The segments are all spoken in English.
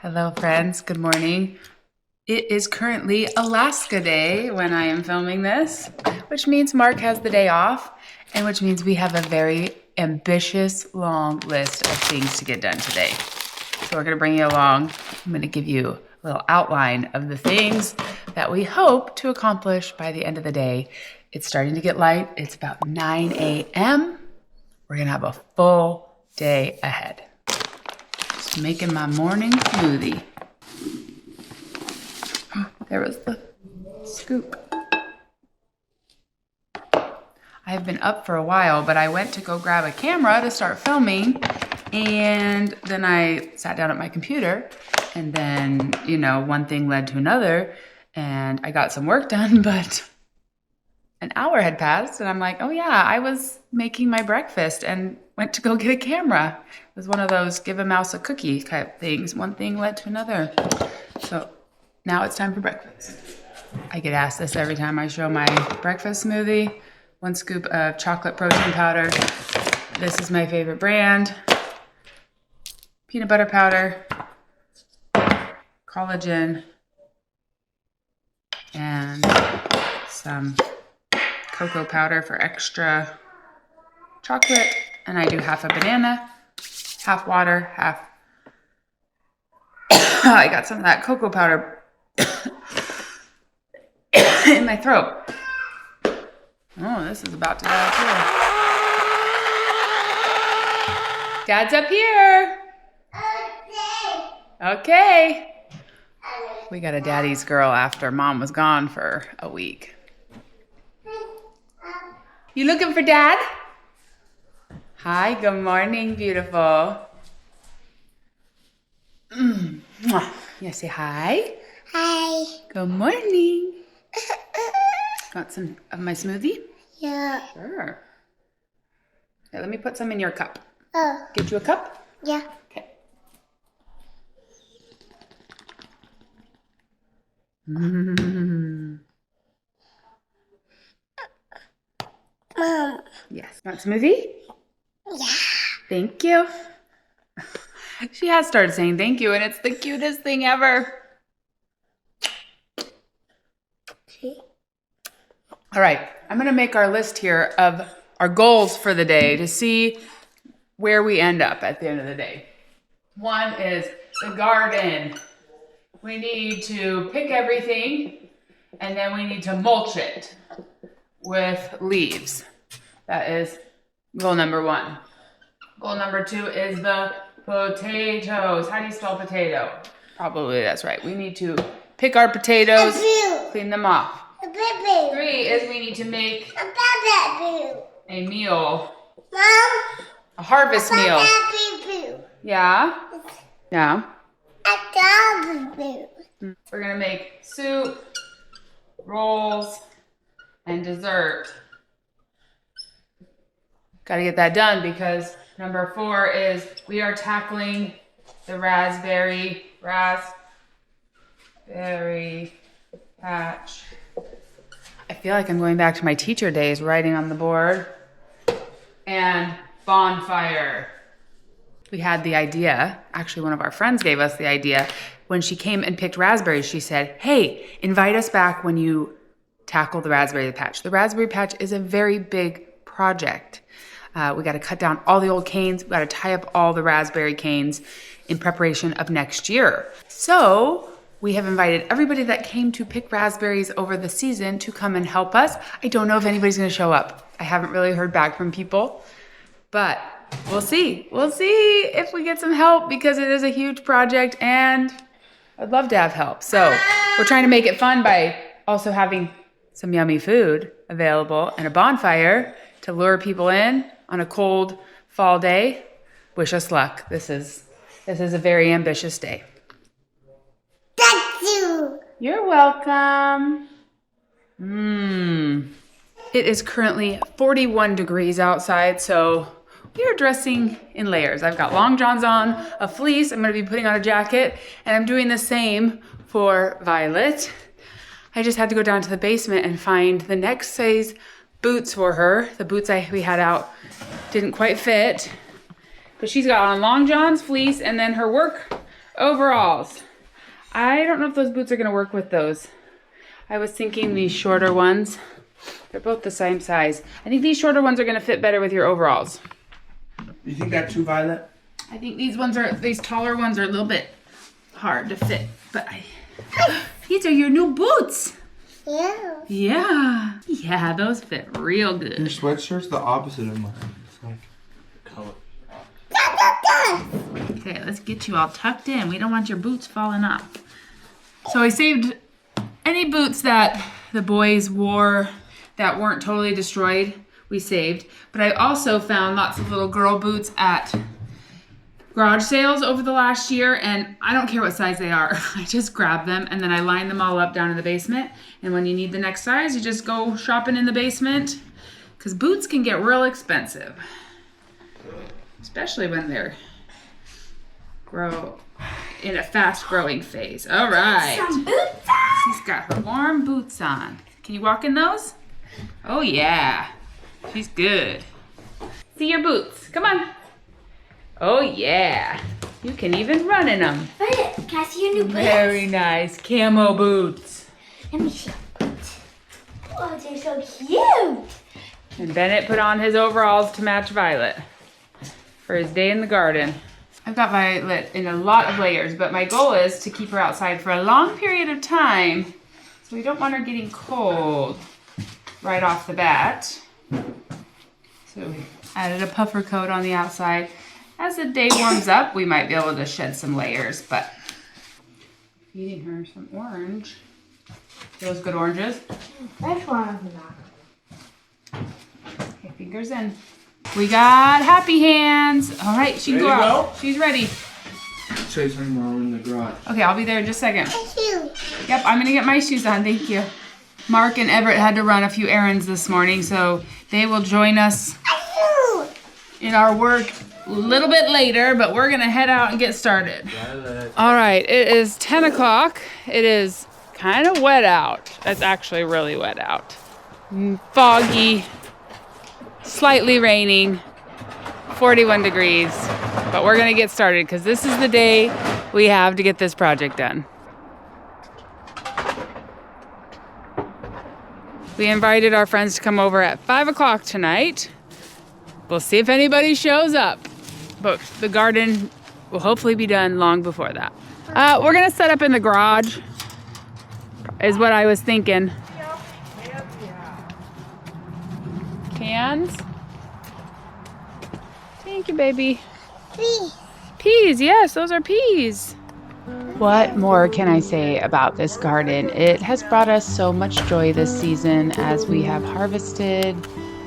Hello, friends. Good morning. It is currently Alaska Day when I am filming this, which means Mark has the day off, and which means we have a very ambitious, long list of things to get done today. So we're going to bring you along. I'm going to give you a little outline of the things that we hope to accomplish by the end of the day. It's starting to get light. It's about 9 a.m. We're going to have a full day ahead. Just making my morning smoothie. There was the scoop. I have been up for a while, but I went to go grab a camera to start filming, and then I sat down at my computer, and then, one thing led to another, and I got some work done, but an hour had passed, and I'm like, oh yeah, I was making my breakfast and went to go get a camera. It was one of those give a mouse a cookie type things. One thing led to another. So now it's time for breakfast. I get asked this every time I show my breakfast smoothie. 1 scoop of chocolate protein powder. This is my favorite brand. Peanut butter powder, collagen, and some cocoa powder for extra chocolate. And I do half a banana, half water, half... I got some of that cocoa powder in my throat. Oh, this is about to go up here. Dad's up here. Okay. We got a daddy's girl after Mom was gone for a week. You looking for Dad? Hi, good morning, beautiful. Yeah, say hi. Hi. Good morning. Got some of my smoothie? Yeah. Sure. Here, let me put some in your cup. Oh. Get you a cup? Yeah. Okay. Mom. Yes. Want smoothie? Yeah. Thank you. She has started saying thank you, and it's the cutest thing ever. All right, I'm going to make our list here of our goals for the day to see where we end up at the end of the day. 1 is the garden. We need to pick everything, and then we need to mulch it with leaves. That is goal number 1. Goal number 2 is the potatoes. How do you spell potato? Probably that's right. We need to pick our potatoes, clean them off. 3 is we need to make a meal. Mom. A harvest meal. Yeah? Yeah. We're going to make soup, rolls, and dessert. Got to get that done because number 4 is we are tackling the raspberry patch. I feel like I'm going back to my teacher days, writing on the board. And bonfire. We had the idea, actually one of our friends gave us the idea. When she came and picked raspberries, she said, hey, invite us back when you tackle the raspberry patch. The raspberry patch is a very big project. We got to cut down all the old canes. We got to tie up all the raspberry canes in preparation of next year. So we have invited everybody that came to pick raspberries over the season to come and help us. I don't know if anybody's going to show up. I haven't really heard back from people, but we'll see. We'll see if we get some help because it is a huge project and I'd love to have help. So we're trying to make it fun by also having some yummy food available and a bonfire to lure people in on a cold fall day. Wish us luck. This is a very ambitious day. Thank you. You're welcome. It is currently 41 degrees outside, so we are dressing in layers. I've got long johns on, a fleece. I'm going to be putting on a jacket, and I'm doing the same for Violet. I just had to go down to the basement and find the next size boots for her. The boots we had out didn't quite fit, but she's got on long johns, fleece, and then her work Overalls. I don't know if those boots are going to work with those. I was thinking these shorter ones. They're both the same size. I think these shorter ones are going to fit better with your overalls. You think that too, Violet? I think these taller ones are a little bit hard to fit, but these are your new boots. Yeah. Yeah, those fit real Your good. sweatshirt's the opposite of mine. It's like color. Okay, let's get you all tucked in. We don't want your boots falling off. So I saved any boots that the boys wore that weren't totally destroyed. We saved, but I also found lots of little girl boots at garage sales over the last year, and I don't care what size they are. I just grab them and then I line them all up down in the basement, and when you need the next size, you just go shopping in the basement, because boots can get real expensive, especially when they're in a fast growing phase. All right, Some boots on. she's got her warm boots on. Can you walk in those? Oh yeah, she's good. See your boots, come on. Oh yeah, you can even run in them. Violet, can I see your new boots? Very nice camo boots. Let me see. Oh, they're so cute. And Bennett put on his overalls to match Violet for his day in the garden. I've got Violet in a lot of layers, but my goal is to keep her outside for a long period of time, so we don't want her getting cold right off the bat. So we added a puffer coat on the outside. As the day warms up, we might be able to shed some layers, but feeding her some orange. Those good oranges. Which one of them? Okay, fingers in. We got happy hands. All right, she can go Ready to out. She's ready. Say something while we're in the garage. Okay, I'll be there in just a second. Shoe. Yep, I'm gonna get my shoes on, thank you. Mark and Everett had to run a few errands this morning, so they will join us Shoe. in our work a little bit later, but we're gonna head out and get started. Violet. All right, it is 10 o'clock. It is kind of wet out. It's actually really wet out. Foggy, slightly raining, 41 degrees. But we're gonna get started because this is the day we have to get this project done. We invited our friends to come over at 5 o'clock tonight. We'll see if anybody shows up. But the garden will hopefully be done long before that. We're gonna set up in the garage, is what I was thinking. Cans? Thank you, baby. Please. Peas, yes, those are peas. What more can I say about this garden? It has brought us so much joy this season as we have harvested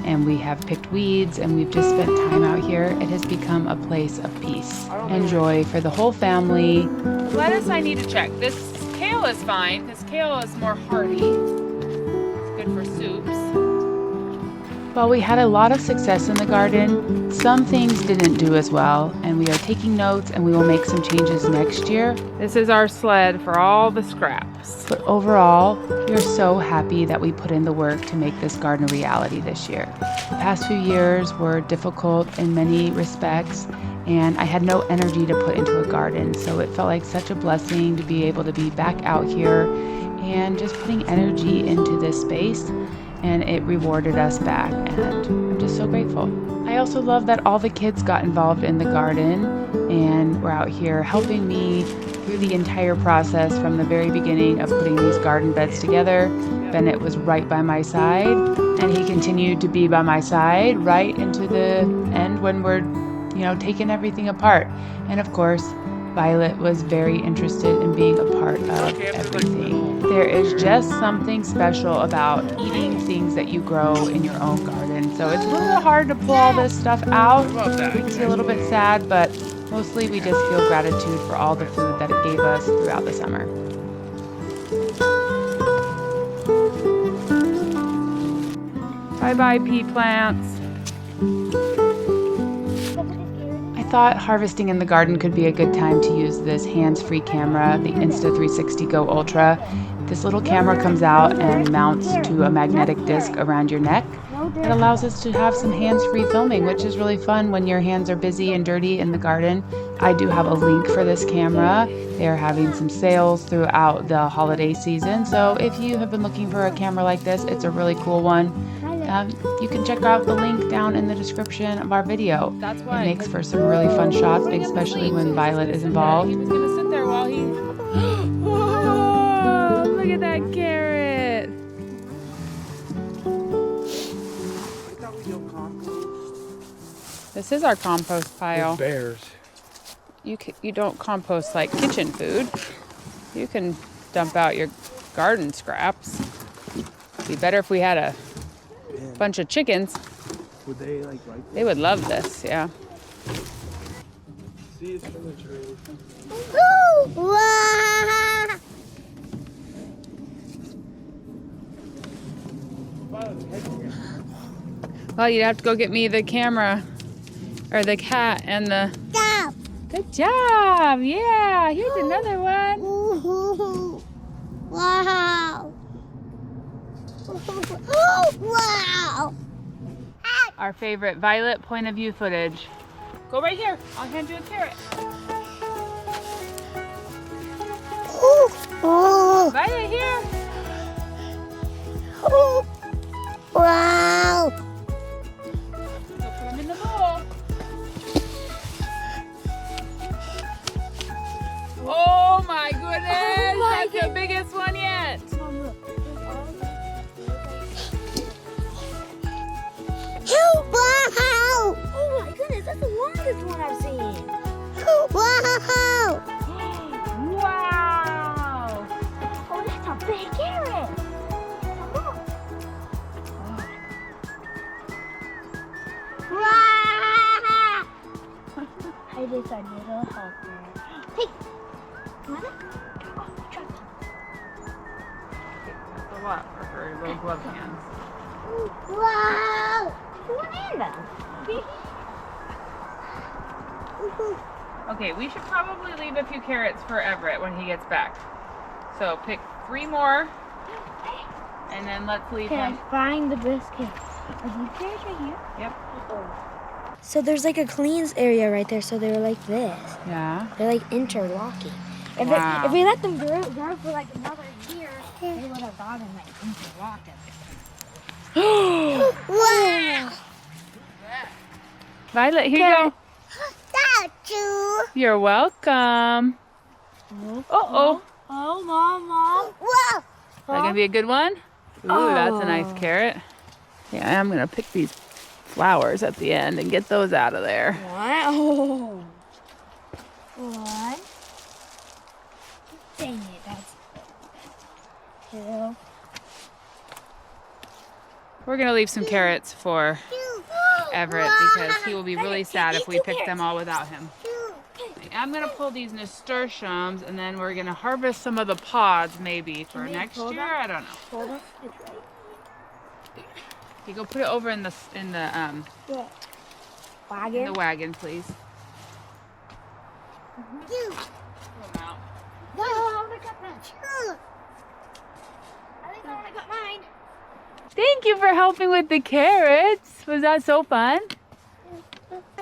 and we have picked weeds and we've just spent time out here. It has become a place of peace and joy for the whole family. Lettuce I need to check. This kale is fine because kale is more hardy. It's good for soups. While we had a lot of success in the garden, some things didn't do as well, and we are taking notes and we will make some changes next year. This is our sled for all the scraps. But overall, we are so happy that we put in the work to make this garden a reality this year. The past few years were difficult in many respects, and I had no energy to put into a garden, so it felt like such a blessing to be able to be back out here and just putting energy into this space. And it rewarded us back, and I'm just so grateful. I also love that all the kids got involved in the garden and were out here helping me through the entire process from the very beginning of putting these garden beds together. Bennett was right by my side, and he continued to be by my side right into the end when we're, taking everything apart. And of course, Violet was very interested in being a part of everything. There is just something special about eating things that you grow in your own garden. So it's a little hard to pull all this stuff out. It makes you a little bit sad, but mostly we just feel gratitude for all the food that it gave us throughout the summer. Bye-bye, pea plants. I thought harvesting in the garden could be a good time to use this hands-free camera, the Insta360 Go Ultra. This little camera comes out and mounts to a magnetic disc around your neck, It allows us to have some hands-free filming, which is really fun when your hands are busy and dirty in the garden. I do have a link for this camera. They are having some sales throughout the holiday season. So if you have been looking for a camera like this, it's a really cool one. You can check out the link down in the description of our video. That's why it makes for some really fun shots, especially when Violet is involved. He was gonna sit there while he... Whoa, look at that carrot. This is our compost pile. Bears. You don't compost like kitchen food. You can dump out your garden scraps. It'd be better if we had a bunch of chickens. Would they like They would love this, yeah. See, it's from the tree. Well, you'd have to go get me the camera, or the cat and the... Good job! Yeah, here's another one. Wow! Wow! Our favorite Violet point of view footage. Go right here. I'll hand you a carrot. Violet, here. Wow! Go put them in the bowl. Oh my goodness! That's the biggest one yet. Wow! Oh my goodness, that's the longest one I've seen. Wow! Wow! Oh, that's a big carrot. Wow! I just a little helper. Hey, wanna? Oh, try that. That's a lot for her little glove hands. Wow! One hand then. Okay, we should probably leave a few carrots for Everett when he gets back. So pick 3 more, and then let's leave Can him. I find the biscuits? Are these carrots right here? Yep. So there's like a cleans area right there, so they're like this. Yeah. They're like interlocking. Wow. If we let them grow for like another year, they would have gotten like interlocked everything. Wow! Violet, here you go. Thank you. You're welcome. Uh-oh. Oh, Mom. Whoa! Is that gonna be a good one? Ooh, that's a nice carrot. Yeah, I'm gonna pick these flowers at the end and get those out of there. Wow. One. Dang it, that's 2. We're gonna leave some carrots for Everett because he will be really sad if we pick them all without him. I'm gonna pull these nasturtiums and then we're gonna harvest some of the pods maybe for next year. I don't know. Hold on. You go put it over in the Wagon. wagon, please. You. Pull them out. No, I want to cut that. I think I want to cut mine. Thank you for helping with the carrots. Was that so fun?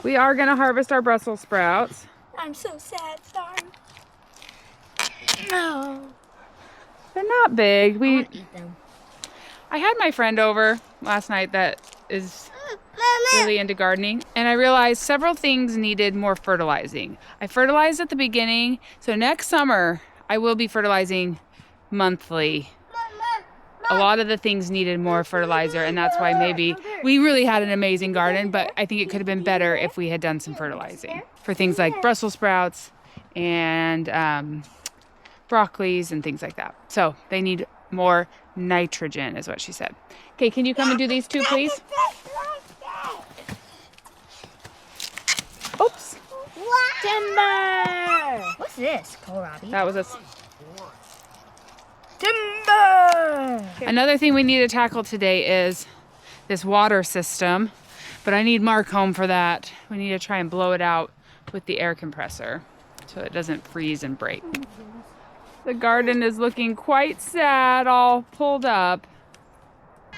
We are gonna harvest our Brussels sprouts. I'm so sad, sorry. No. They're not big. I want to eat them. I had my friend over last night that is really into gardening, and I realized several things needed more fertilizing. I fertilized at the beginning, so next summer I will be fertilizing monthly. A lot of the things needed more fertilizer, and that's why maybe we really had an amazing garden, but I think it could have been better if we had done some fertilizing for things like Brussels sprouts and broccolis and things like that. So they need more nitrogen is what she said. Okay, can you come and do these 2, please? Oops. Timber! What's this, kohlrabi? That was a... Timber! Another thing we need to tackle today is this water system, but I need Mark home for that. We need to try and blow it out with the air compressor so it doesn't freeze and break. The garden is looking quite sad, all pulled up.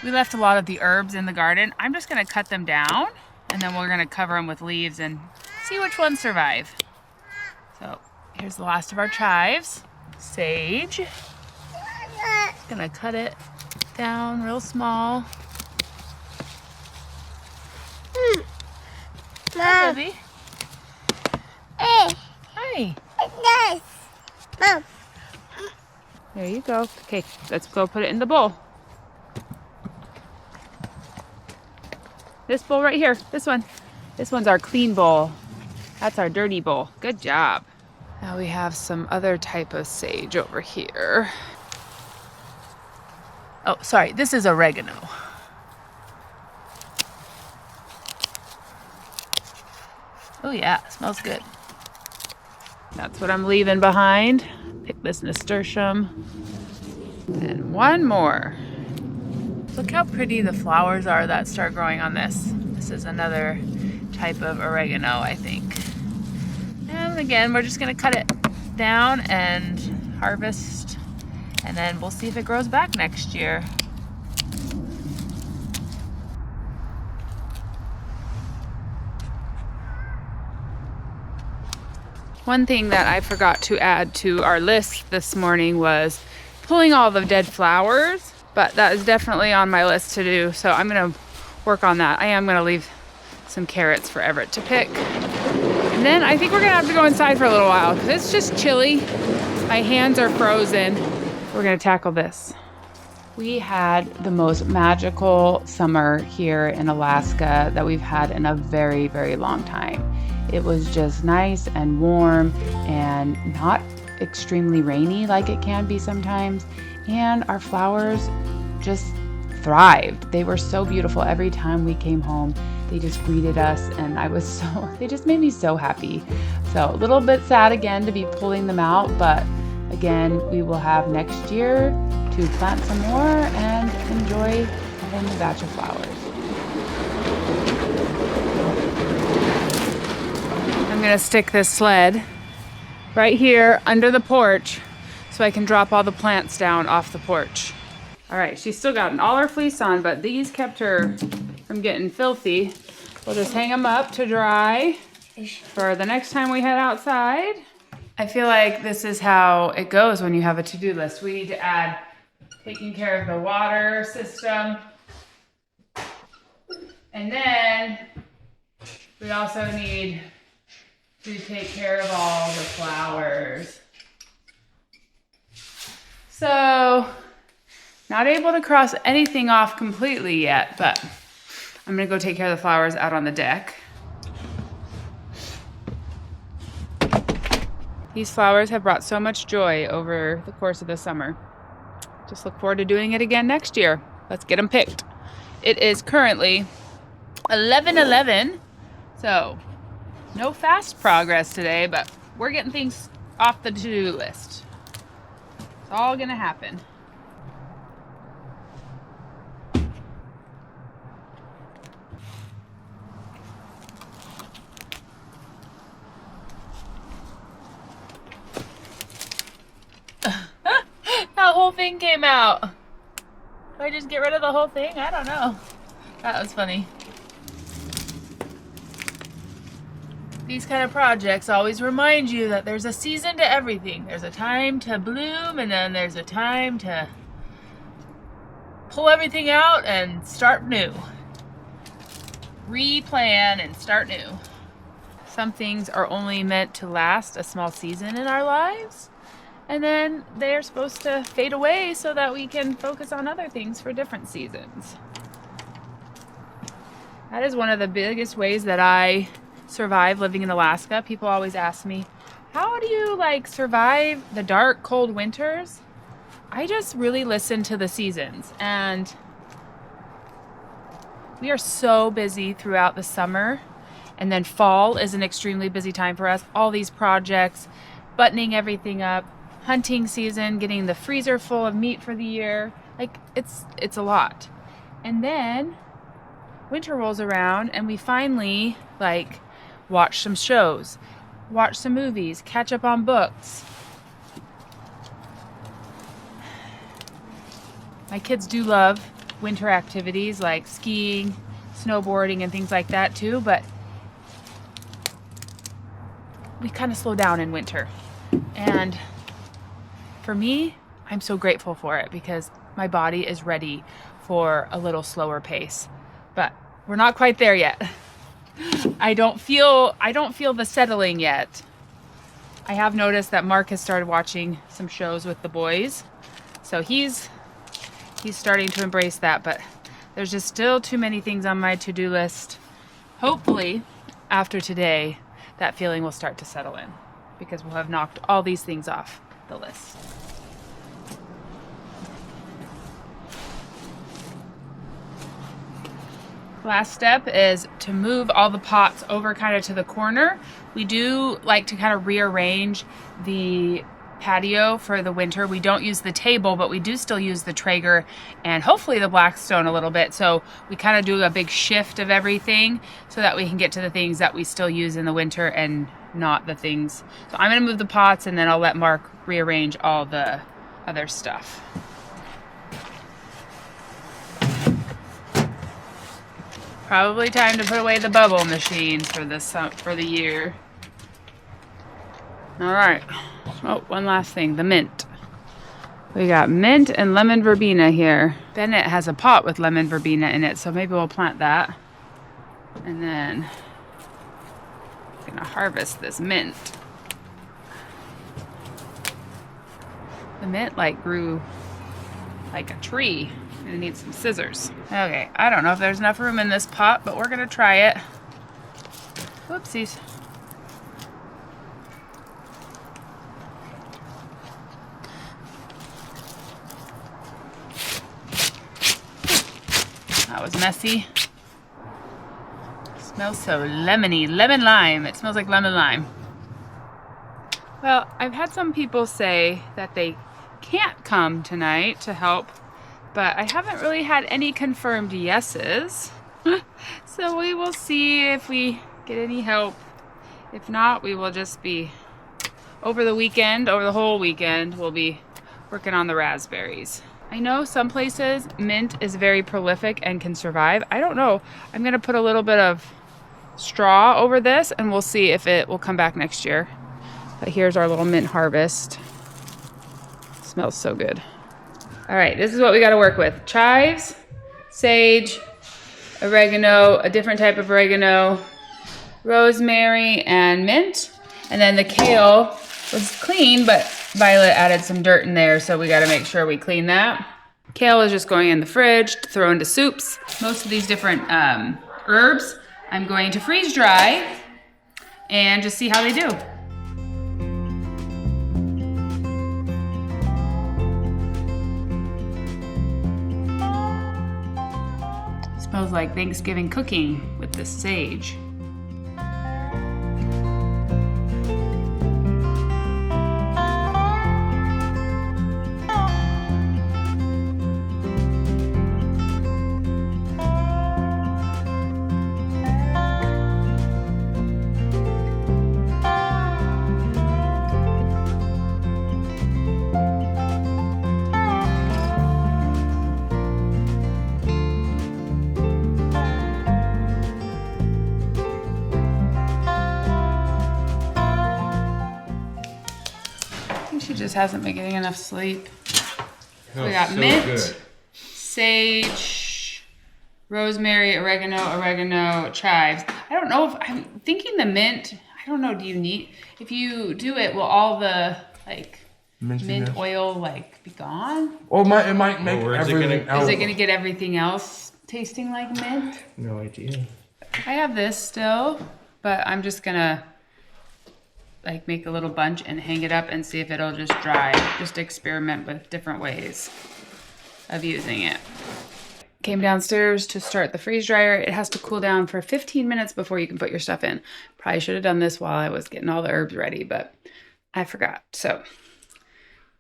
We left a lot of the herbs in the garden. I'm just gonna cut them down and then we're gonna cover them with leaves and see which ones survive. So here's the last of our chives. Sage. Just gonna cut it down real small. Hi, baby. Hey, Hi. nice. Mom. There you go. Okay, let's go put it in the bowl. This bowl right here, this one. This one's our clean bowl. That's our dirty bowl. Good job. Now we have some other type of sage over here. Oh, sorry, this is oregano. Oh yeah, smells good. That's what I'm leaving behind. Pick this nasturtium. And one more. Look how pretty the flowers are that start growing on this. This is another type of oregano, I think. And again, we're just gonna cut it down and harvest, and then we'll see if it grows back next year. One thing that I forgot to add to our list this morning was pulling all the dead flowers, but that is definitely on my list to do, so I'm gonna work on that. I am gonna leave some carrots for Everett to pick. And then I think we're gonna have to go inside for a little while because it's just chilly. My hands are frozen. We're gonna tackle this. We had the most magical summer here in Alaska that we've had in a very, very long time. It was just nice and warm and not extremely rainy like it can be sometimes. And our flowers just thrived. They were so beautiful every time we came home. They just greeted us and they just made me so happy. So a little bit sad again to be pulling them out, but again, we will have next year to plant some more and enjoy a whole new batch of flowers. I'm gonna stick this sled right here under the porch so I can drop all the plants down off the porch. All right, she's still got all her fleece on, but these kept her from getting filthy. We'll just hang them up to dry for the next time we head outside. I feel like this is how it goes when you have a to-do list. We need to add taking care of the water system. And then we also need to take care of all the flowers. So, not able to cross anything off completely yet, but I'm gonna go take care of the flowers out on the deck. These flowers have brought so much joy over the course of the summer. Just look forward to doing it again next year. Let's get them picked. It is currently 11:11, so no fast progress today, but we're getting things off the to-do list. It's all gonna happen. That whole thing came out. Do I just get rid of the whole thing? I don't know. That was funny. These kind of projects always remind you that there's a season to everything. There's a time to bloom, and then there's a time to pull everything out and start new. Replan and start new. Some things are only meant to last a small season in our lives, and then they're supposed to fade away so that we can focus on other things for different seasons. That is one of the biggest ways that I survive living in Alaska. People always ask me, how do you survive the dark, cold winters? I just really listen to the seasons, and we are so busy throughout the summer, and then fall is an extremely busy time for us. All these projects, buttoning everything up, hunting season, getting the freezer full of meat for the year. It's a lot. And then winter rolls around and we finally watch some shows, watch some movies, catch up on books. My kids do love winter activities like skiing, snowboarding, and things like that too, but we kind of slow down in winter. And for me, I'm so grateful for it because my body is ready for a little slower pace. But we're not quite there yet. I don't feel the settling yet. I have noticed that Mark has started watching some shows with the boys. So he's starting to embrace that, but there's just still too many things on my to-do list. Hopefully, after today, that feeling will start to settle in because we'll have knocked all these things off the list. Last step is to move all the pots over kind of to the corner. We do like to kind of rearrange the patio for the winter. We don't use the table, but we do still use the Traeger and hopefully the Blackstone a little bit. So we kind of do a big shift of everything so that we can get to the things that we still use in the winter and not the things. So I'm gonna move the pots and then I'll let Mark rearrange all the other stuff. Probably time to put away the bubble machines for the year. All right. Oh, one last thing, the mint. We got mint and lemon verbena here. Bennett has a pot with lemon verbena in it, so maybe we'll plant that. And then I'm gonna harvest this mint. The mint like grew like a tree. I'm gonna need some scissors. Okay, I don't know if there's enough room in this pot, but we're gonna try it. Whoopsies. That was messy. Smells so lemony, lemon lime. It smells like lemon lime. Well, I've had some people say that they can't come tonight to help, but I haven't really had any confirmed yeses. So we will see if we get any help. If not, we will just be over the whole weekend, we'll be working on the raspberries. I know some places mint is very prolific and can survive. I don't know. I'm gonna put a little bit of straw over this and we'll see if it will come back next year. But here's our little mint harvest. Smells so good. All right, this is what we got to work with. Chives, sage, oregano, a different type of oregano, rosemary, and mint. And then the kale was clean, but Violet added some dirt in there, so we got to make sure we clean that. Kale is just going in the fridge to throw into soups. Most of these different herbs, I'm going to freeze dry and just see how they do. Smells like Thanksgiving cooking with this sage. She just hasn't been getting enough sleep. So we got mint, sage, rosemary, oregano, chives. I don't know if I'm thinking the mint. I don't know. Do you need, if you do it, will all the like mint oil like be gone? Or it might make everything else. Is it gonna get everything else tasting like mint? No idea. I have this still, but I'm just gonna like make a little bunch and hang it up and see if it'll just dry. Just experiment with different ways of using it. Came downstairs to start the freeze dryer. It has to cool down for 15 minutes before you can put your stuff in. Probably should have done this while I was getting all the herbs ready, but I forgot. So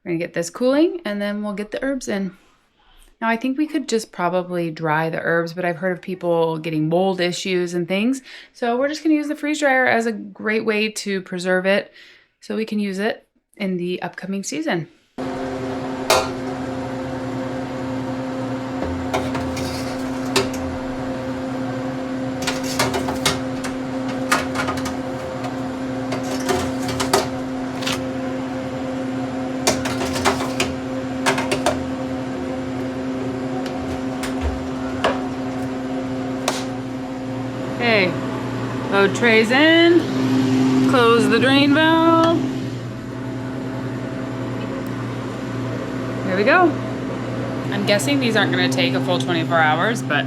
we're gonna get this cooling and then we'll get the herbs in. Now, I think we could just probably dry the herbs, but I've heard of people getting mold issues and things. So we're just going to use the freeze dryer as a great way to preserve it so we can use it in the upcoming season. Load trays in. Close the drain valve. There we go. I'm guessing these aren't gonna take a full 24 hours, but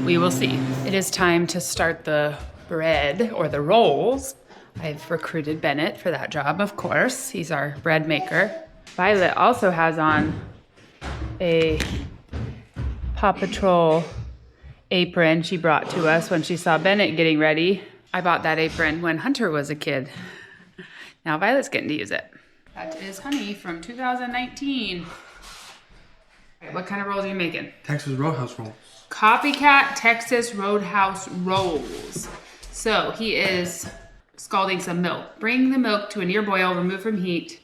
we will see. It is time to start the bread or the rolls. I've recruited Bennett for that job, of course. He's our bread maker. Violet also has on a Paw Patrol apron she brought to us when she saw Bennett getting ready. I bought that apron when Hunter was a kid. Now Violet's getting to use it. That is honey from 2019. All right, what kind of rolls are you making? Texas Roadhouse rolls. Copycat Texas Roadhouse rolls. So he is scalding some milk. Bring the milk to a near boil, remove from heat,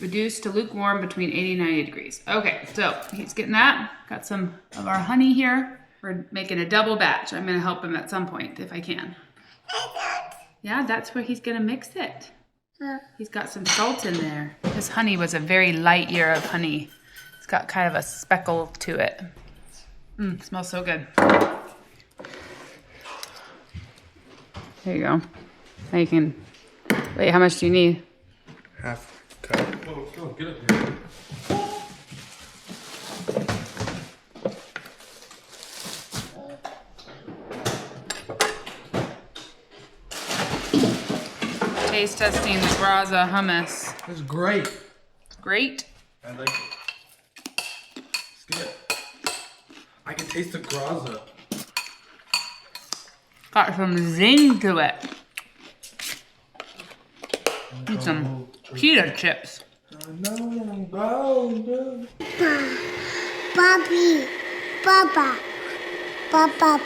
reduce to lukewarm between 80 and 90 degrees. Okay, so he's getting that. Got some of our honey here. We're making a double batch. I'm gonna help him at some point if I can. Yeah, that's where he's gonna mix it. He's got some salt in there. This honey was a very light year of honey. It's got kind of a speckle to it. Smells so good. There you go. Now you can, wait, how much do you need? Half cup. Oh, go, get up here. Taste testing the Graza hummus. It's great. It's great. I like it. It's good. I can taste the Graza. Got some zing to it. And some pita chips. Bobby, Baba, Baba.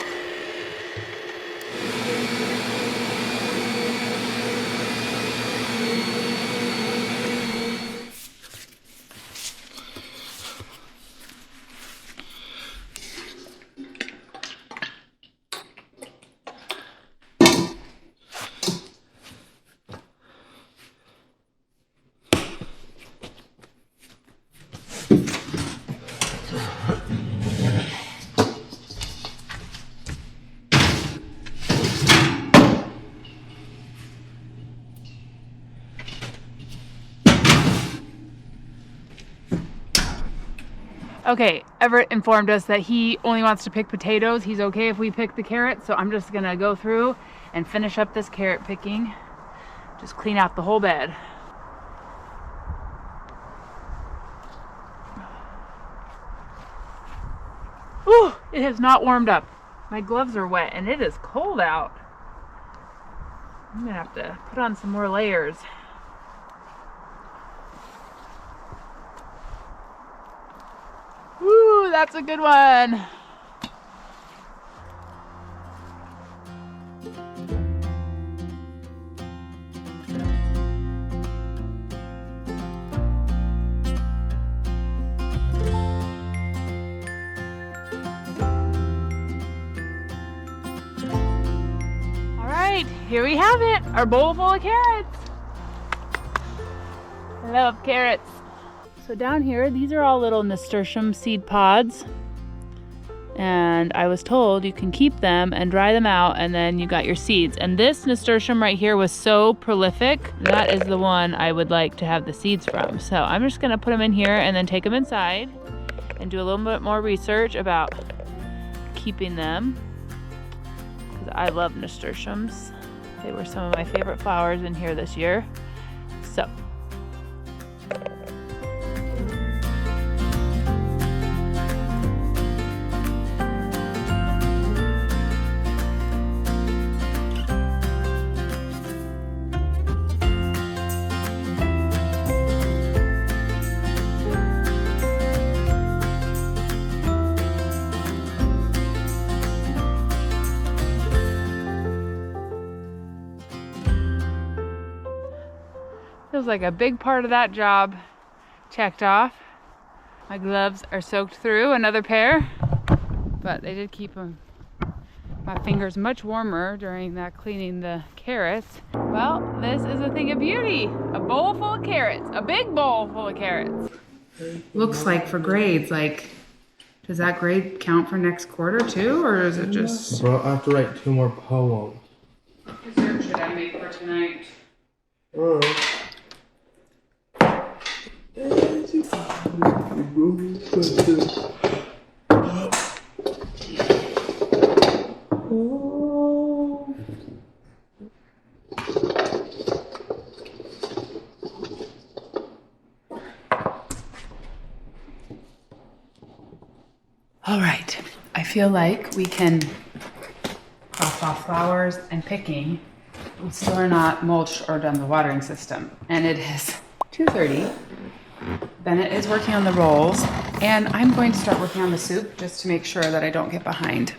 Okay, Everett informed us that he only wants to pick potatoes. He's okay if we pick the carrots, so I'm just gonna go through and finish up this carrot picking. Just clean out the whole bed. Ooh, it has not warmed up. My gloves are wet and it is cold out. I'm gonna have to put on some more layers. Woo, that's a good one. All right, here we have it, our bowl full of carrots. I love carrots. So down here, these are all little nasturtium seed pods. And I was told you can keep them and dry them out, and then you got your seeds. And this nasturtium right here was so prolific, that is the one I would like to have the seeds from. So I'm just gonna put them in here and then take them inside and do a little bit more research about keeping them. Because I love nasturtiums. They were some of my favorite flowers in here this year. So. Feels like a big part of that job checked off. My gloves are soaked through, another pair, but they did keep my fingers much warmer during that cleaning the carrots. Well, this is a thing of beauty. A bowl full of carrots, a big bowl full of carrots. Looks like for grades, like, does that grade count for next quarter too, or is it just? Bro, I have to write 2 more poems. What dessert should I make for tonight? All right, I feel like we can cross off flowers and picking. We still are not mulched or done the watering system. And it is 2:30. Bennett is working on the rolls, and I'm going to start working on the soup just to make sure that I don't get behind.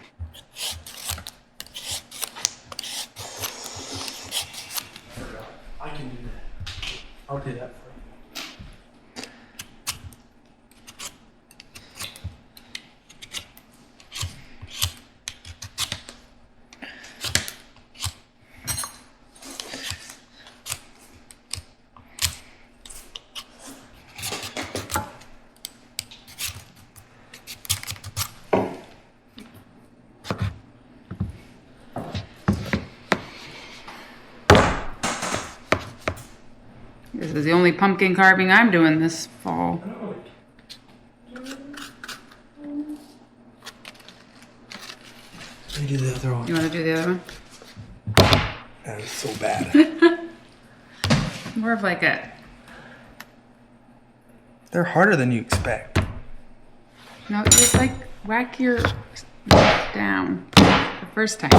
I can do that. I'll do that for you. This is the only pumpkin carving I'm doing this fall. Let me do the other one. You want to do the other one? That is so bad. More of like a, They're harder than you expect. no, just like whack your knife down the first time.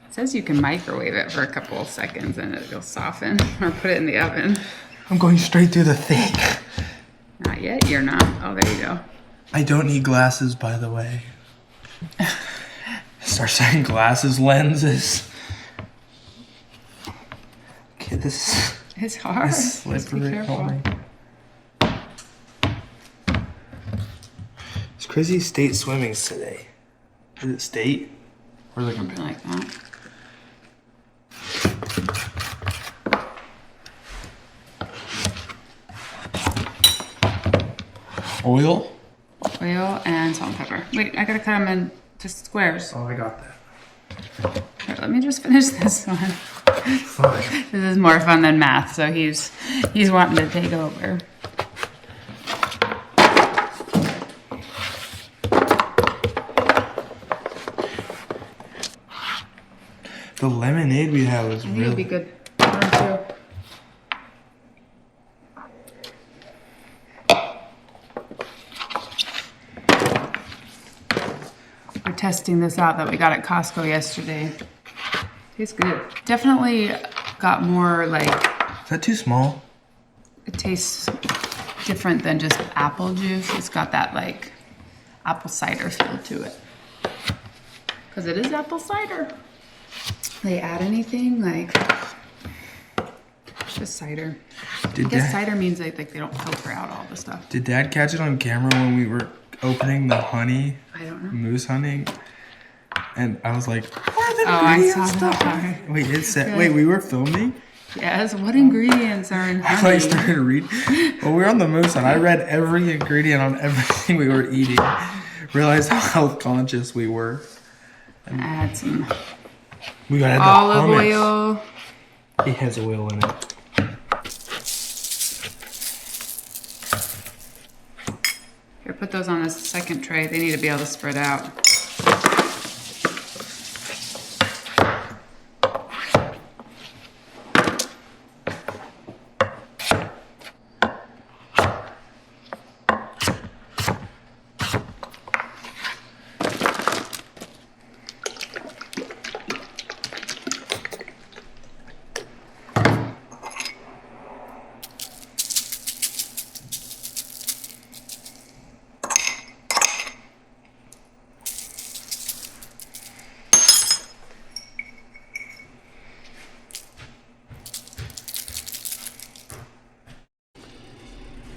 It says you can microwave it for a couple of seconds and it'll soften, or put it in the oven. I'm going straight through the thing. Not yet, you're not. Oh, there you go. I don't need glasses, by the way. Start saying glasses, lenses. Okay, this It's hard. is Just be slippery. careful. Hold me. It's crazy state swimming's today. Is it state? Or like Something like that. oil? Oil and salt and pepper. Wait, I gotta cut them into squares. Oh, I got that. Here, let me just finish this one. Fine. This is more fun than math, so he's wanting to take over. The lemonade we had was I think really it'd be good for him too. We're testing this out that we got at Costco yesterday. Tastes good. Definitely got more like, Is that too small? it tastes different than just apple juice. It's got that like apple cider feel to it. Because it is apple cider. They add anything like just cider. I Did guess Dad, cider means like they don't filter out all the stuff. did Dad catch it on camera when we were opening the honey, I don't know. moose honey? And I was like, "Where are the Oh, I ingredients saw stuff?" that. Wait, it said, Yeah. wait, we were filming? Yes, what ingredients are in I honey? started to read. Well, we were on the moose and I read every ingredient on everything we were eating. Realized how health conscious we were. Add some We got the olive hummus. oil. It has oil in it. Here, put those on this second tray. They need to be able to spread out.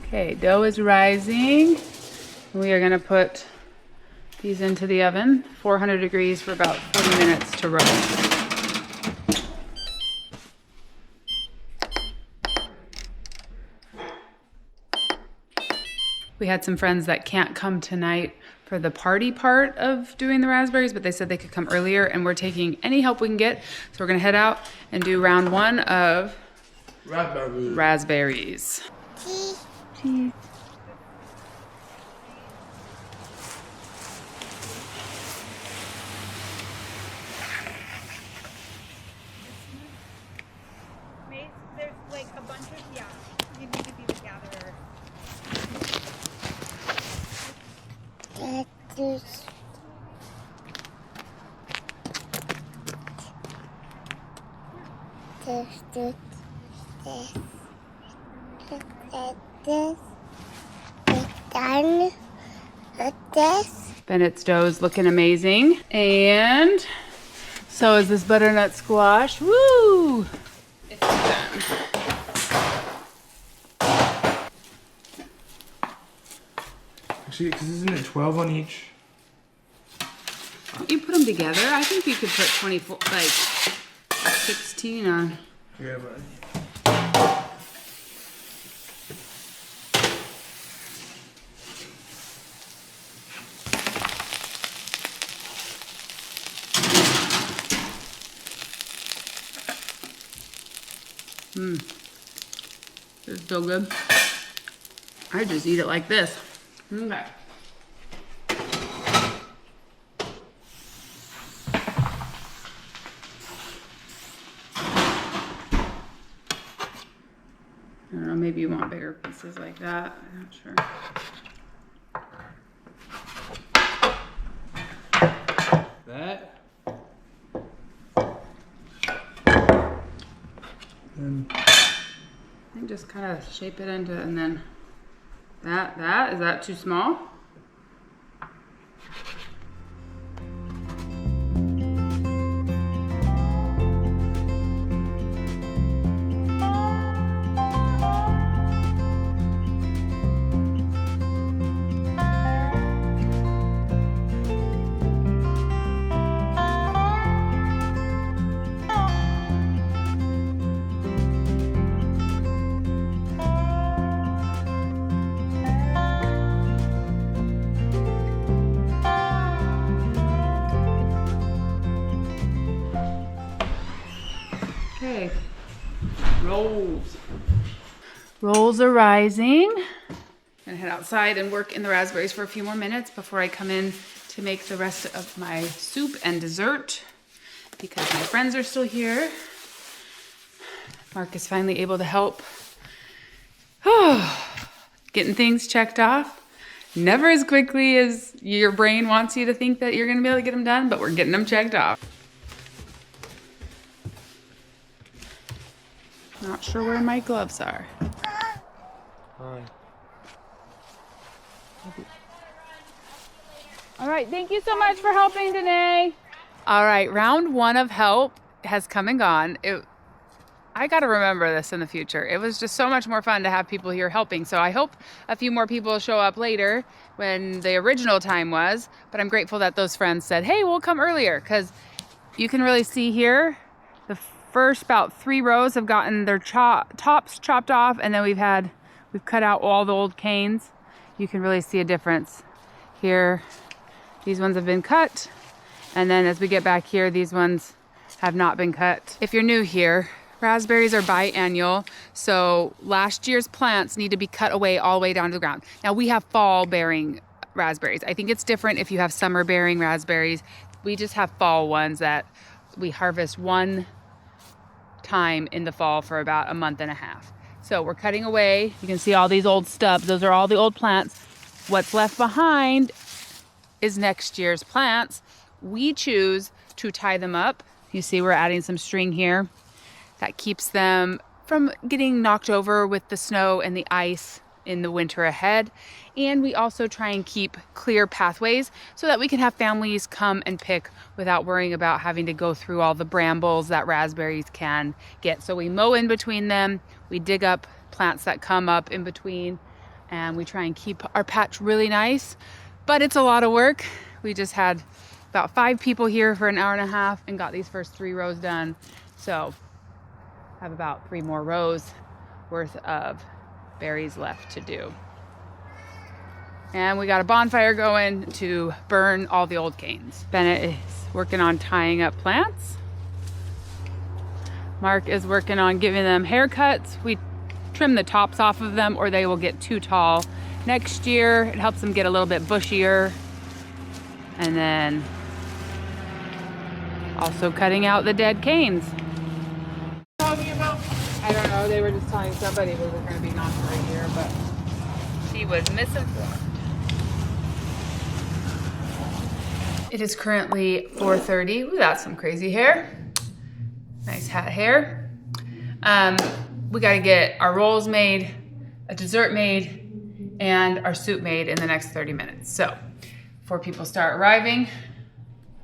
Okay, dough is rising. We are gonna put these into the oven, 400 degrees for about 40 minutes to roast. We had some friends that can't come tonight for the party part of doing the raspberries, but they said they could come earlier, and we're taking any help we can get. So we're gonna head out and do round 1 of raspberries. Cheese. There's like a bunch of, yeah, you need to be the gatherer. Bennett's dough's looking amazing. And so is this butternut squash. Woo! It's done. Actually, because isn't it 12 on each? You put them together. I think you could put 24, like 16 on. Yeah, but. This is so good. I just eat it like this. Okay. I don't know, maybe you want bigger pieces like that. I'm not sure. That. And I think just kind of shape it into, and then that, is that too small? Okay, rolls. Rolls are rising. I'm gonna head outside and work in the raspberries for a few more minutes before I come in to make the rest of my soup and dessert because my friends are still here. Mark is finally able to help. Getting things checked off. Never as quickly as your brain wants you to think that you're gonna be able to get them done, but we're getting them checked off. Not sure where my gloves are. Hi. All right, thank you so much for helping today. All right, round 1 of help has come and gone. I gotta remember this in the future. It was just so much more fun to have people here helping. So I hope a few more people show up later when the original time was, but I'm grateful that those friends said, hey, we'll come earlier, because you can really see here, the first about 3 rows have gotten their tops chopped off, and then we've cut out all the old canes. You can really see a difference here. These ones have been cut, and then as we get back here, these ones have not been cut. If you're new here, raspberries are biannual, so last year's plants need to be cut away all the way down to the ground. Now we have fall bearing raspberries. I think it's different if you have summer bearing raspberries. We just have fall ones that we harvest one time in the fall for about a month and a half. So we're cutting away. You can see all these old stubs. Those are all the old plants. What's left behind is next year's plants. We choose to tie them up. You see we're adding some string here. That keeps them from getting knocked over with the snow and the ice in the winter ahead. And we also try and keep clear pathways so that we can have families come and pick without worrying about having to go through all the brambles that raspberries can get. So we mow in between them, we dig up plants that come up in between, and we try and keep our patch really nice. But it's a lot of work. We just had about 5 people here for an hour and a half and got these first 3 rows done. So I have about 3 more rows worth of berries left to do. And we got a bonfire going to burn all the old canes. Bennett is working on tying up plants. Mark is working on giving them haircuts. We trim the tops off of them or they will get too tall. Next year, it helps them get a little bit bushier. And then also cutting out the dead canes. I don't know, they were just telling somebody we were gonna be gone for a year, but she was misinformed. It is currently 4:30. Ooh, that's some crazy hair. Nice hat hair. We gotta get our rolls made, a dessert made, and our soup made in the next 30 minutes. So, before people start arriving,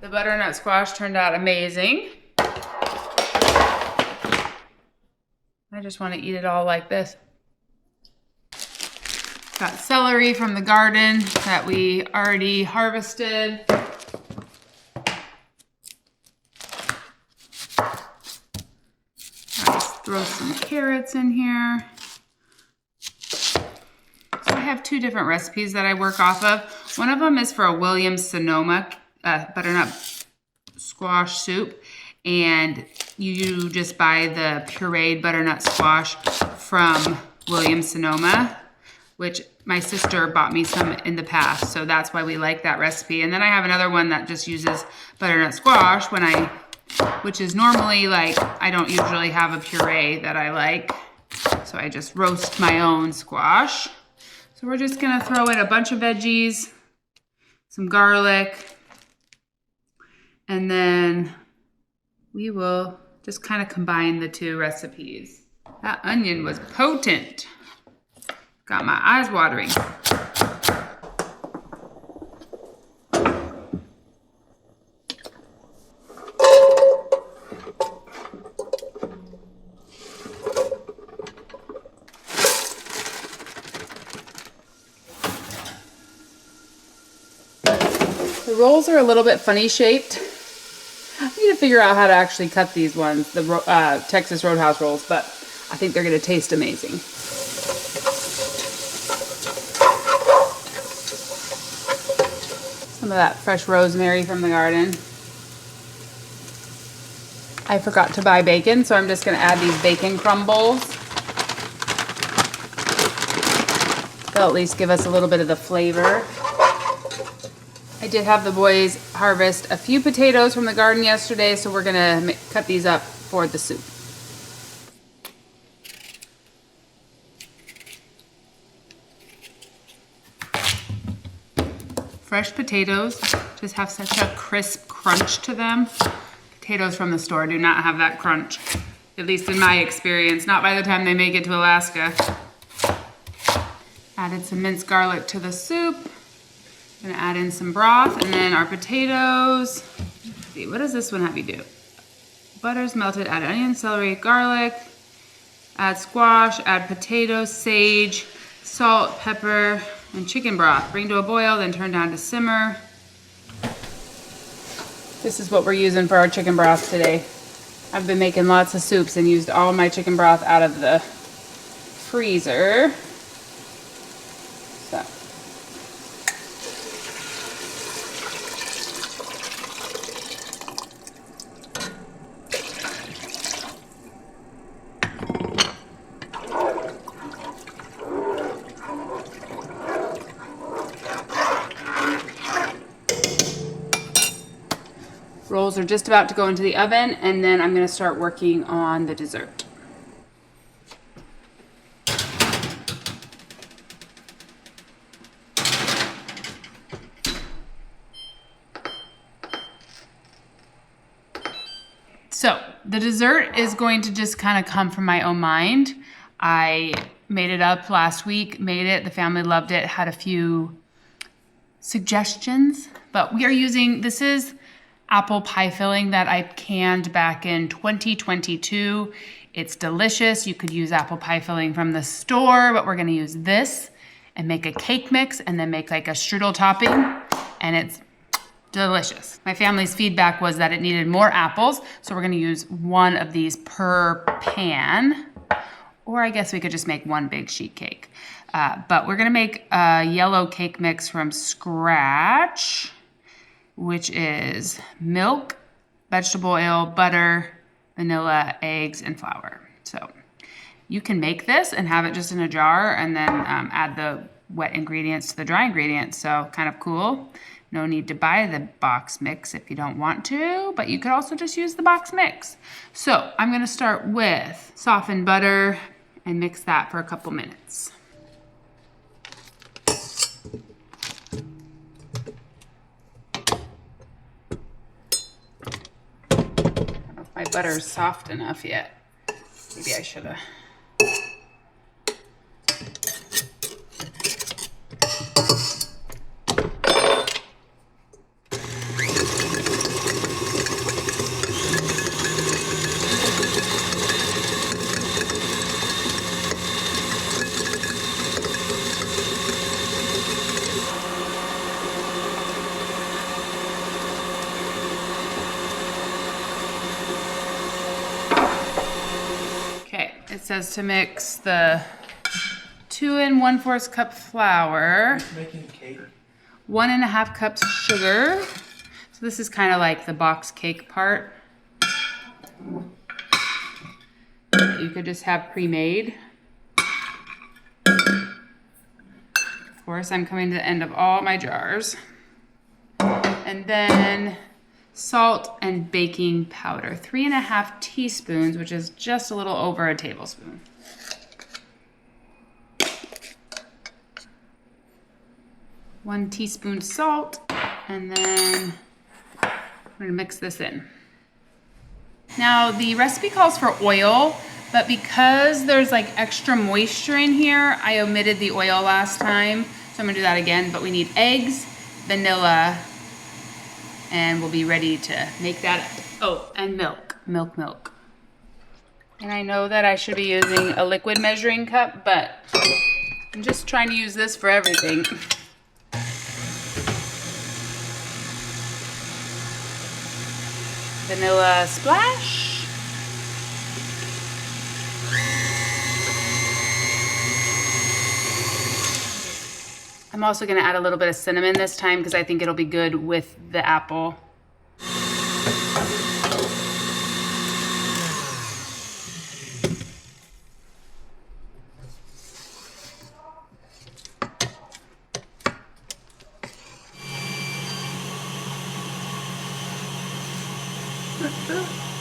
the butternut squash turned out amazing. I just want to eat it all like this. Got celery from the garden that we already harvested. Throw some carrots in here. So I have two different recipes that I work off of. One of them is for a Williams-Sonoma butternut squash soup. And you just buy the pureed butternut squash from Williams-Sonoma, which my sister bought me some in the past. So that's why we like that recipe. And then I have another one that just uses butternut squash which is normally like, I don't usually have a puree that I like. So I just roast my own squash. So we're just gonna throw in a bunch of veggies, some garlic, and then we will just kind of combine the two recipes. That onion was potent. Got my eyes watering. The rolls are a little bit funny shaped. I need to figure out how to actually cut these ones, the Texas Roadhouse rolls, but I think they're gonna taste amazing. Some of that fresh rosemary from the garden. I forgot to buy bacon, so I'm just gonna add these bacon crumbles. They'll at least give us a little bit of the flavor. I did have the boys harvest a few potatoes from the garden yesterday, so we're gonna cut these up for the soup. Fresh potatoes just have such a crisp crunch to them. Potatoes from the store do not have that crunch, at least in my experience, not by the time they make it to Alaska. Added some minced garlic to the soup. Gonna add in some broth and then our potatoes. Let's see, what does this one have you do? Butter's melted, add onion, celery, garlic, add squash, add potatoes, sage, salt, pepper, and chicken broth. Bring to a boil, then turn down to simmer. This is what we're using for our chicken broth today. I've been making lots of soups and used all my chicken broth out of the freezer. So. Rolls are just about to go into the oven, and then I'm going to start working on the dessert. So the dessert is going to just kind of come from my own mind. I made it up last week, made it, the family loved it, had a few suggestions, but we are using, this is apple pie filling that I canned back in 2022. It's delicious. You could use apple pie filling from the store, but we're gonna use this and make a cake mix and then make like a strudel topping, and it's delicious. My family's feedback was that it needed more apples, so we're gonna use one of these per pan, Or I guess we could just make one big sheet cake. But we're gonna make a yellow cake mix from scratch, which is milk, vegetable oil, butter, vanilla, eggs, and flour. So you can make this and have it just in a jar and then add the wet ingredients to the dry ingredients. So kind of cool. No need to buy the box mix if you don't want to, but you could also just use the box mix. So I'm gonna start with softened butter and mix that for a couple minutes. I don't know if my butter's soft enough yet. Maybe I should have. It says to mix the 2 1/4 cup flour, Making cake. 1½ cups sugar. So this is kind of like the box cake part. You could just have pre-made. Of course, I'm coming to the end of all my jars. And then salt and baking powder, 3½ teaspoons, which is just a little over a tablespoon. One teaspoon salt, and then I'm gonna mix this in. Now the recipe calls for oil, but because there's like extra moisture in here, I omitted the oil last time, so I'm gonna do that again. But we need eggs, vanilla, and we'll be ready to make that up. Oh, and milk. And I know that I should be using a liquid measuring cup, but I'm just trying to use this for everything. Vanilla splash. I'm also gonna add a little bit of cinnamon this time because I think it'll be good with the apple.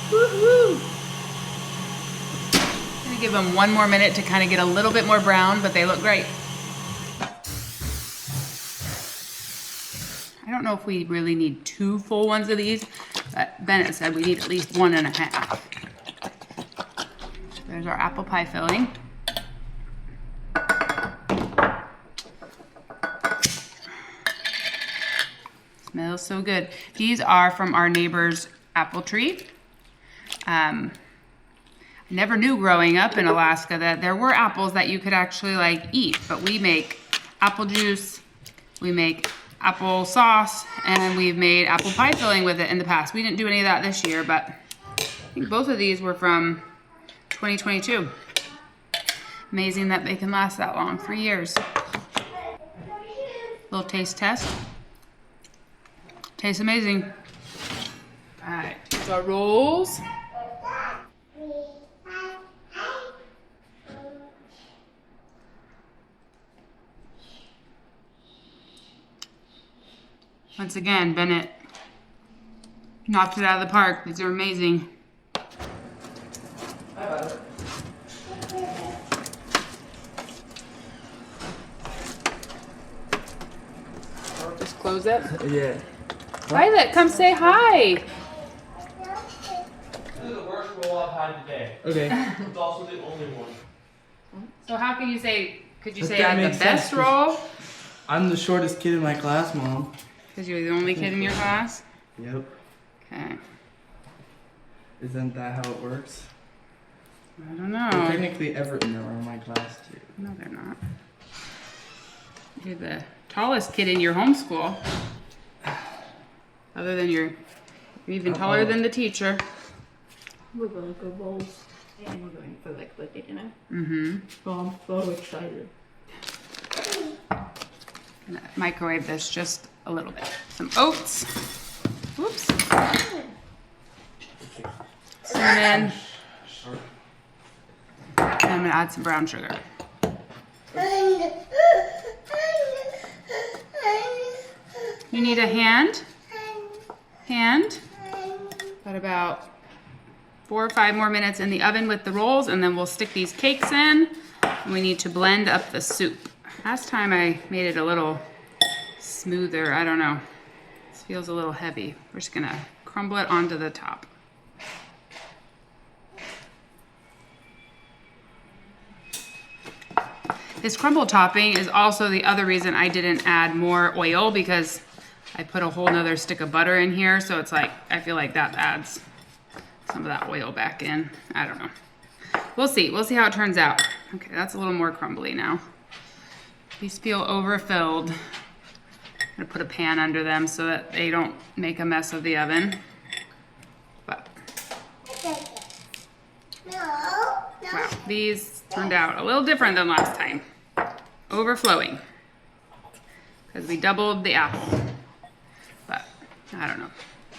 Woohoo! I'm gonna give them one more minute to kind of get a little bit more brown, but they look great. I don't know if we really need 2 full ones of these, but Bennett said we need at least 1½. There's our apple pie filling. Smells so good. These are from our neighbor's apple tree. I never knew growing up in Alaska that there were apples that you could actually like eat, but we make apple juice, we make apple sauce, and we've made apple pie filling with it in the past. We didn't do any of that this year, but I think both of these were from 2022. Amazing that they can last that long, 3 years. Little taste test. Tastes amazing. All right, here's our rolls. Once again, Bennett knocked it out of the park. These are amazing. Just close it. Yeah. Violet, come say hi. This is the worst roll I've had today. Okay. It's also the only one. So how can you say, could you That say I had makes the best sense. roll? I'm the shortest kid in my class, Mom. Because you're the only kid in your class? Yep. Okay. Isn't that how it works? I don't Well, know. technically, Everton are in my class too. No, they're not. You're the tallest kid in your homeschool. Other than you're even taller than the teacher. We're gonna go bowls. And we're going for liquid dinner. Mm-hmm. So I'm so excited. Gonna microwave this just a little bit. Some oats. Whoops. Cinnamon. And I'm gonna add some brown sugar. You need a hand? Hand? Got about 4 or 5 more minutes in the oven with the rolls, and then we'll stick these cakes in. And we need to blend up the soup. Last time I made it a little smoother. I don't know. This feels a little heavy. We're just gonna crumble it onto the top. This crumble topping is also the other reason I didn't add more oil, because I put a whole nother stick of butter in here. So it's like, I feel like that adds some of that oil back in. I don't know. We'll see. We'll see how it turns out. Okay, that's a little more crumbly now. These feel overfilled. I'm gonna put a pan under them so that they don't make a mess of the oven. But wow, these turned out a little different than last time. Overflowing. Because we doubled the apple. But I don't know.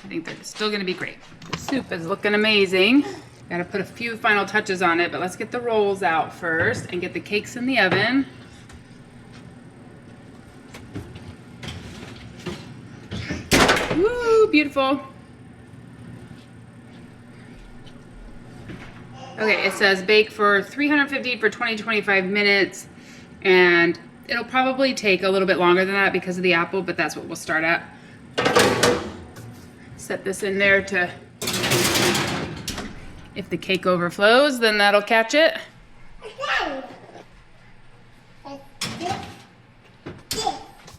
I think they're still gonna be great. The soup is looking amazing. Gotta put a few final touches on it, but let's get the rolls out first and get the cakes in the oven. Woo, beautiful. Okay, it says bake for 350 for 20 to 25 minutes, and it'll probably take a little bit longer than that because of the apple, but that's what we'll start at. Set this in there to, if the cake overflows, then that'll catch it.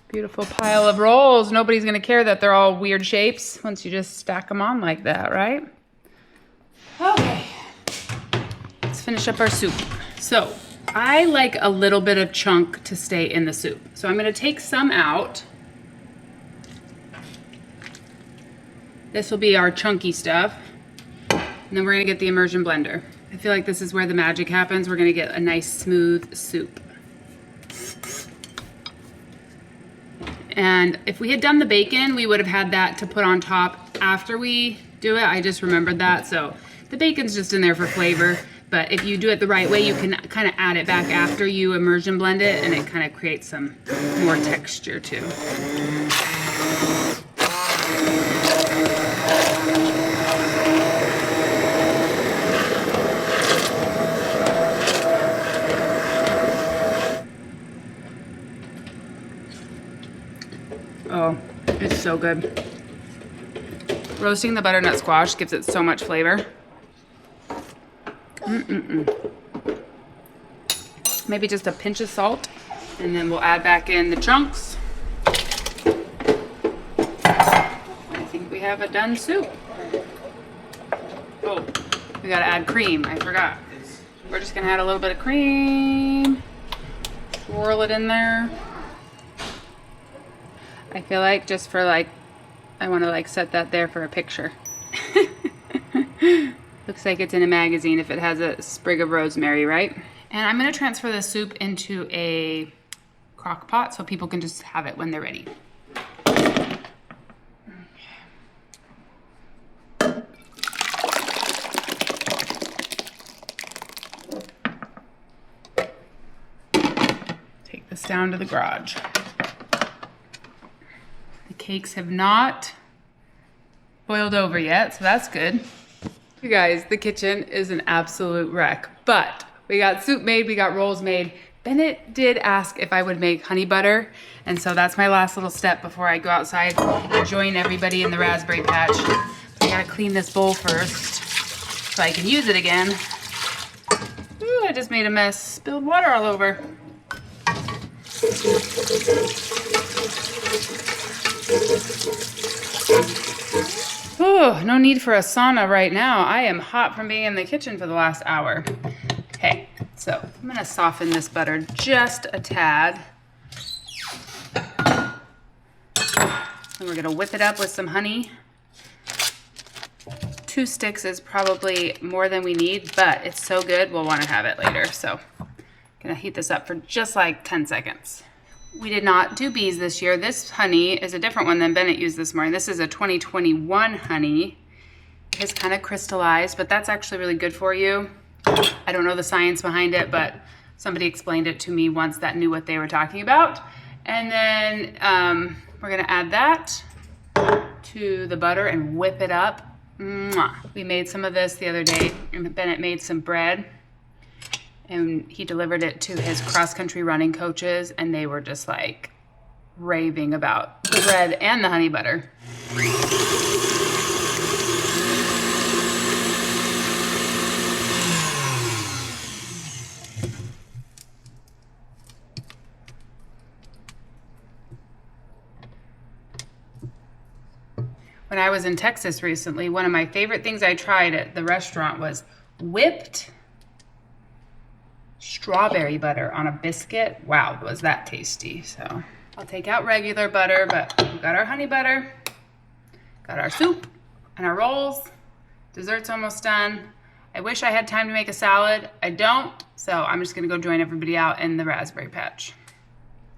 Beautiful pile of rolls. Nobody's gonna care that they're all weird shapes once you just stack them on like that, right? Okay, let's finish up our soup. So I like a little bit of chunk to stay in the soup. So I'm gonna take some out. This will be our chunky stuff. And then we're gonna get the immersion blender. I feel like this is where the magic happens. We're gonna get a nice smooth soup. And if we had done the bacon, we would have had that to put on top after we do it. I just remembered that. So the bacon's just in there for flavor. But if you do it the right way, you can kind of add it back after you immersion blend it, and it kind of creates some more texture too. Oh, it's so good. Roasting the butternut squash gives it so much flavor. Maybe just a pinch of salt, and then we'll add back in the chunks. I think we have a done soup. Oh, we gotta add cream, I forgot. We're just gonna add a little bit of cream, swirl it in there. I feel like just for like, I want to like set that there for a picture. Looks like it's in a magazine if it has a sprig of rosemary, right? And I'm going to transfer the soup into a crock pot so people can just have it when they're ready. Take this down to the garage. The cakes have not boiled over yet, so that's good. You guys, the kitchen is an absolute wreck, but we got soup made, we got rolls made. Bennett did ask if I would make honey butter, and so that's my last little step before I go outside and join everybody in the raspberry patch. But I gotta clean this bowl first so I can use it again. Ooh, I just made a mess, spilled water all over. Oh, no need for a sauna right now. I am hot from being in the kitchen for the last hour. Okay, so I'm gonna soften this butter just a tad. And we're gonna whip it up with some honey 2 sticks is probably more than we need, but it's so good we'll want to have it later. So gonna heat this up for just like 10 seconds. We did not do bees this year. This honey is a different one than Bennett used this morning. This is a 2021 honey. It's kind of crystallized, but that's actually really good for you. I don't know the science behind it, but somebody explained it to me once that knew what they were talking about. And then we're gonna add that to the butter and whip it up. Mwah. We made some of this the other day, and Bennett made some bread, and he delivered it to his cross-country running coaches, and they were just like raving about the bread and the honey butter. When I was in Texas recently, one of my favorite things I tried at the restaurant was whipped strawberry butter on a biscuit. Wow, was that tasty. So I'll take out regular butter, but we've got our honey butter, got our soup and our rolls. Dessert's almost done. I wish I had time to make a salad. I don't, so I'm just gonna go join everybody out in the raspberry patch.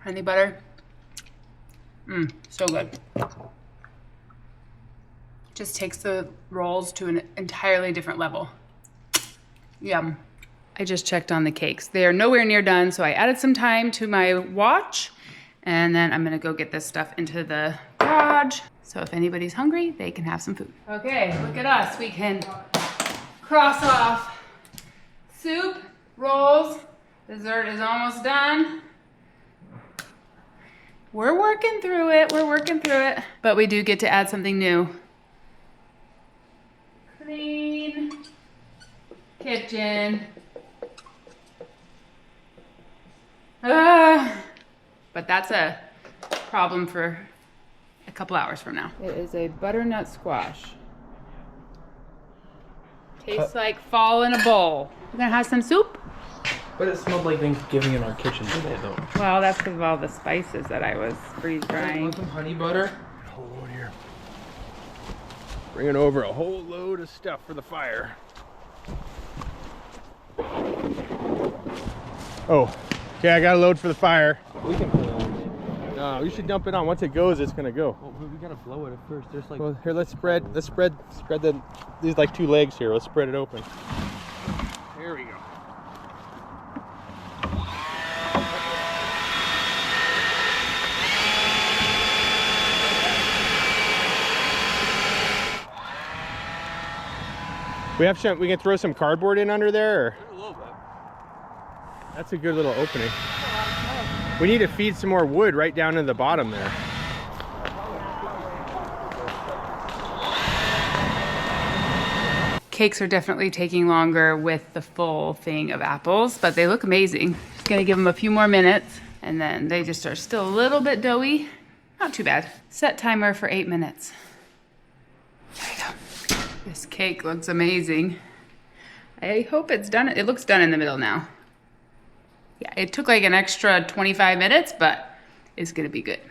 Honey butter, so good. Just takes the rolls to an entirely different level. Yum. I just checked on the cakes. They are nowhere near done, so I added some time to my watch, and then I'm gonna go get this stuff into the garage. So if anybody's hungry, they can have some food. Okay, look at us. We can cross off soup, rolls, dessert is almost done. We're working through it, but we do get to add something new. Clean kitchen. But that's a problem for a couple hours from now. It is a butternut squash. Tastes like fall in a bowl. We're gonna have some soup. But it smelled like Thanksgiving in our kitchen today, though. Well, that's because of all the spices that I was freeze drying. Want some honey butter? Whole load here. Bringing over a whole load of stuff for the fire. Oh, okay, I got a load for the fire. We can put it on. No, you should dump it on. Once it goes, it's gonna go. Well, we gotta blow it at first. There's like. Well, here, let's spread these like 2 legs here. Let's spread it open. There we go. We can throw some cardboard in under there? Or? A little bit. That's a good little opening. We need to feed some more wood right down to the bottom there. Cakes are definitely taking longer with the full thing of apples, but they look amazing. Just gonna give them a few more minutes, and then they just are still a little bit doughy. Not too bad. Set timer for 8 minutes. There we go. This cake looks amazing. I hope it's done. It looks done in the middle now. Yeah, it took like an extra 25 minutes, but it's gonna be good.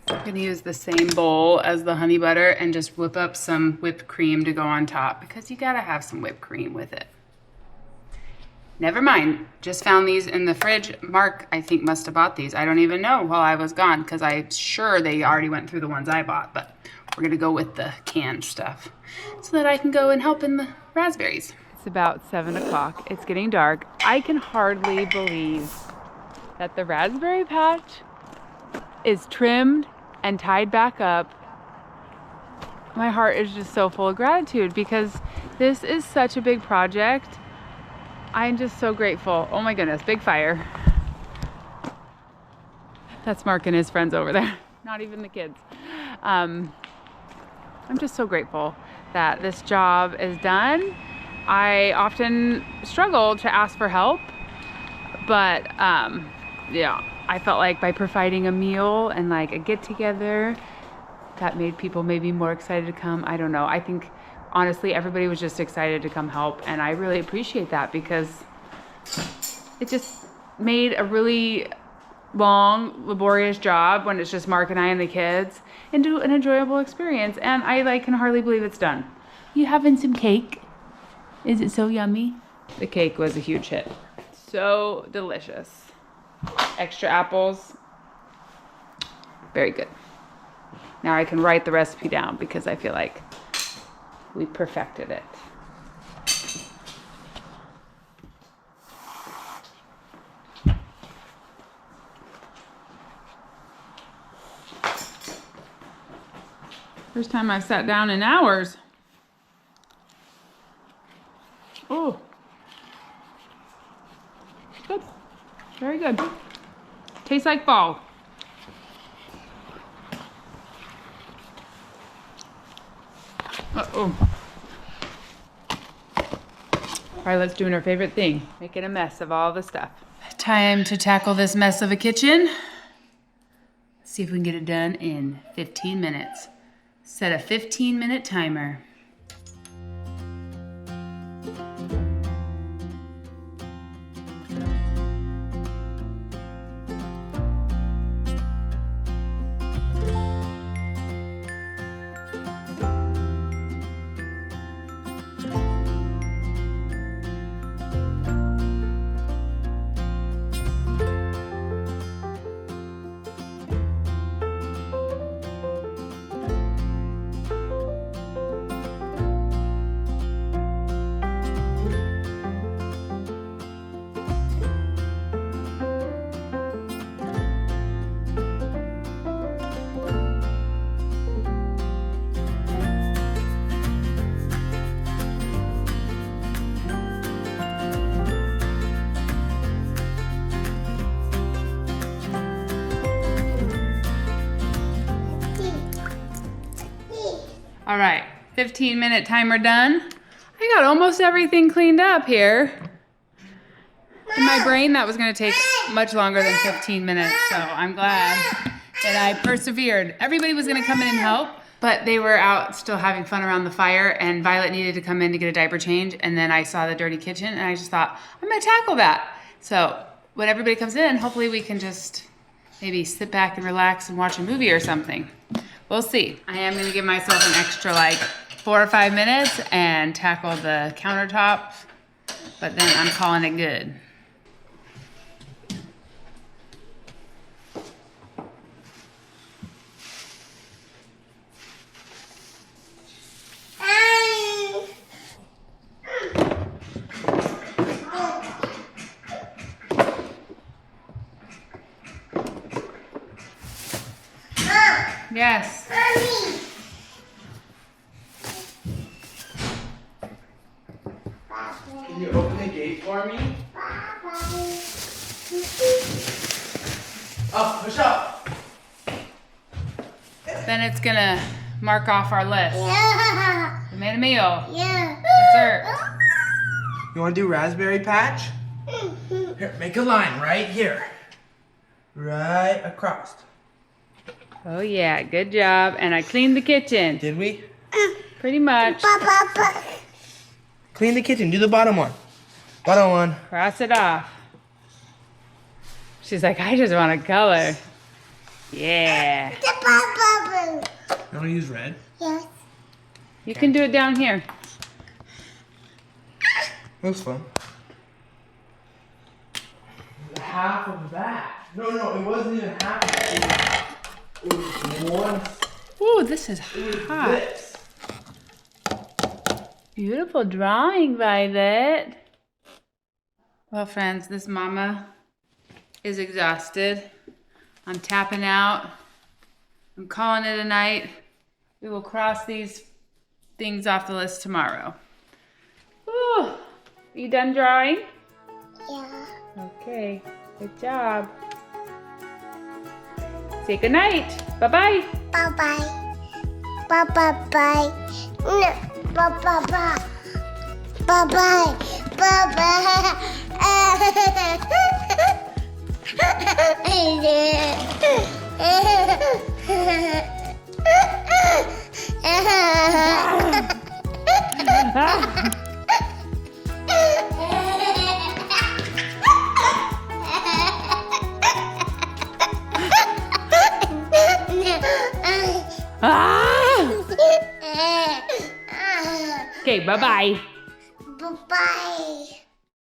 I'm gonna use the same bowl as the honey butter and just whip up some whipped cream to go on top, because you gotta have some whipped cream with it. Never mind, just found these in the fridge. Mark, I think, must have bought these. I don't even know while I was gone, because I'm sure they already went through the ones I bought, but we're gonna go with the canned stuff so that I can go and help in the raspberries. It's about 7 o'clock. It's getting dark. I can hardly believe that the raspberry patch is trimmed and tied back up. My heart is just so full of gratitude, because this is such a big project. I'm just so grateful. Oh my goodness, big fire. That's Mark and his friends over there. Not even the kids. I'm just so grateful that this job is done. I often struggle to ask for help, but yeah, I felt like by providing a meal and like a get together, that made people maybe more excited to come. I don't know. I think honestly, everybody was just excited to come help, and I really appreciate that, because it just made a really long, laborious job when it's just Mark and I and the kids into an enjoyable experience. And I like can hardly believe it's done. You having some cake? Is it so yummy? The cake was a huge hit. So delicious. Extra apples. Very good. Now I can write the recipe down because I feel like we perfected it. First time I've sat down in hours. Oh. Good. Very good. Tastes like fall. Uh-oh. Violet's doing her favorite thing, making a mess of all the stuff. Time to tackle this mess of a kitchen. See if we can get it done in 15 minutes. Set a 15-minute timer. All right, 15-minute timer done. I got almost everything cleaned up here. In my brain, that was gonna take much longer than 15 minutes, so I'm glad that I persevered. Everybody was gonna come in and help, but they were out still having fun around the fire, and Violet needed to come in to get a diaper change, and then I saw the dirty kitchen, and I just thought, I'm gonna tackle that. So when everybody comes in, hopefully we can just maybe sit back and relax and watch a movie or something. We'll see. I am gonna give myself an extra like 4 or 5 minutes and tackle the countertop, but then I'm calling it good. Yes. Can you open the gate for me? Up, push up. Then it's gonna mark off our list. Yeah. We made a meal. Yeah. Dessert. You want to do raspberry patch? Here, make a line right here. Right across. Oh yeah, good job. And I cleaned the kitchen. Did we? Pretty much. Clean the kitchen. Do the bottom one. Bottom one. Cross it off. She's like, I just want to color. Yeah. You want to use red? Yes. You can do it down here. Looks fun. Half of that. No, it wasn't even half of it. It was one. Ooh, this is hot. This. Beautiful drawing, Violet. Well, friends, this mama is exhausted. I'm tapping out. I'm calling it a night. We will cross these things off the list tomorrow. Ooh, you done drawing? Yeah. Okay, good job. Say goodnight. Bye-bye. Bye-bye. Bye-bye-bye. No. Bye-bye-bye. Bye-bye. Bye-bye. Okay, bye-bye.